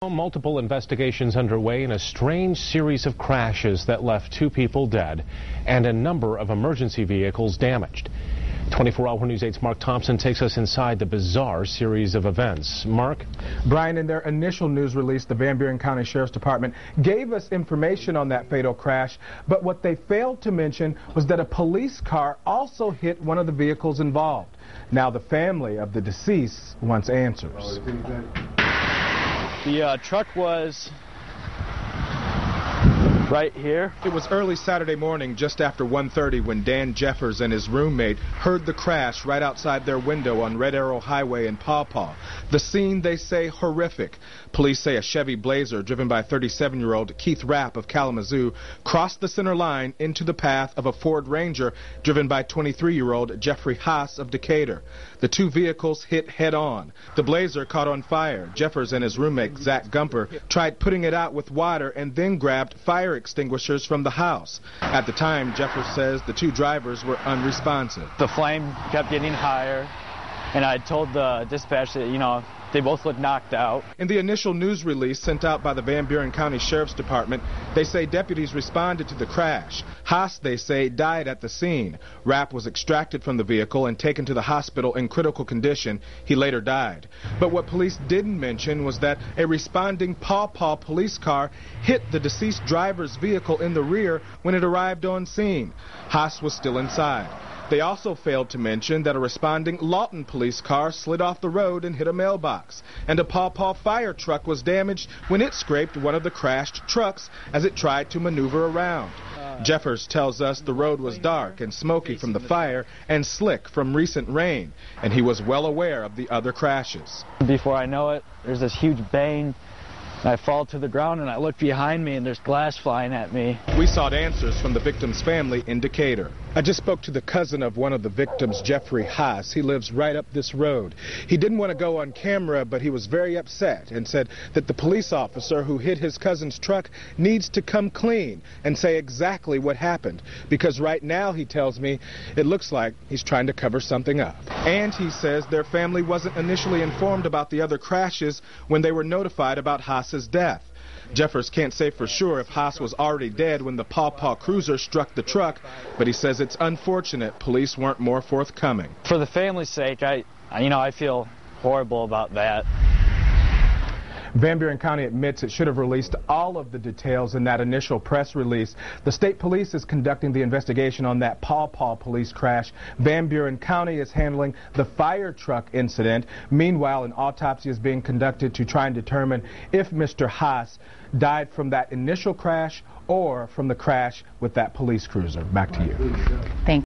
Multiple investigations underway in a strange series of crashes that left 2 people dead and a number of emergency vehicles damaged. 24-Hour News 8's Mark Thompson takes us inside the bizarre series of events. Mark? Brian, in their initial news release, the Van Buren County Sheriff's Department gave us information on that fatal crash, but what they failed to mention was that a police car also hit one of the vehicles involved. Now the family of the deceased wants answers. The truck was right here. It was early Saturday morning, just after 1:30, when Dan Jeffers and his roommate heard the crash right outside their window on Red Arrow Highway in Paw Paw. The scene, they say, horrific. Police say a Chevy Blazer driven by 37-year-old Keith Rapp of Kalamazoo crossed the center line into the path of a Ford Ranger driven by 23-year-old Jeffrey Haas of Decatur. The 2 vehicles hit head-on. The Blazer caught on fire. Jeffers and his roommate, Zach Gumper, tried putting it out with water and then grabbed fire extinguishers from the house. At the time, Jeffers says the 2 drivers were unresponsive. The flame kept getting higher, and I told the dispatch that, they both looked knocked out. In the initial news release sent out by the Van Buren County Sheriff's Department, they say deputies responded to the crash. Haas, they say, died at the scene. Rapp was extracted from the vehicle and taken to the hospital in critical condition. He later died. But what police didn't mention was that a responding Paw Paw police car hit the deceased driver's vehicle in the rear when it arrived on scene. Haas was still inside. They also failed to mention that a responding Lawton police car slid off the road and hit a mailbox, and a Paw Paw fire truck was damaged when it scraped one of the crashed trucks as it tried to maneuver around. Jeffers tells us the road was dark and smoky from the fire and slick from recent rain, and he was well aware of the other crashes. Before I know it, there's this huge bang. I fall to the ground and I look behind me and there's glass flying at me. We sought answers from the victim's family in Decatur. I just spoke to the cousin of one of the victims, Jeffrey Haas. He lives right up this road. He didn't want to go on camera, but he was very upset and said that the police officer who hit his cousin's truck needs to come clean and say exactly what happened. Because right now, he tells me, it looks like he's trying to cover something up. And he says their family wasn't initially informed about the other crashes when they were notified about Haas's death. Jeffers can't say for sure if Haas was already dead when the Paw Paw cruiser struck the truck, but he says it's unfortunate police weren't more forthcoming. For the family's sake, I feel horrible about that. Van Buren County admits it should have released all of the details in that initial press release. The state police is conducting the investigation on that Paw Paw police crash. Van Buren County is handling the fire truck incident. Meanwhile, an autopsy is being conducted to try and determine if Mr. Haas died from that initial crash or from the crash with that police cruiser. Back to you. Thank you.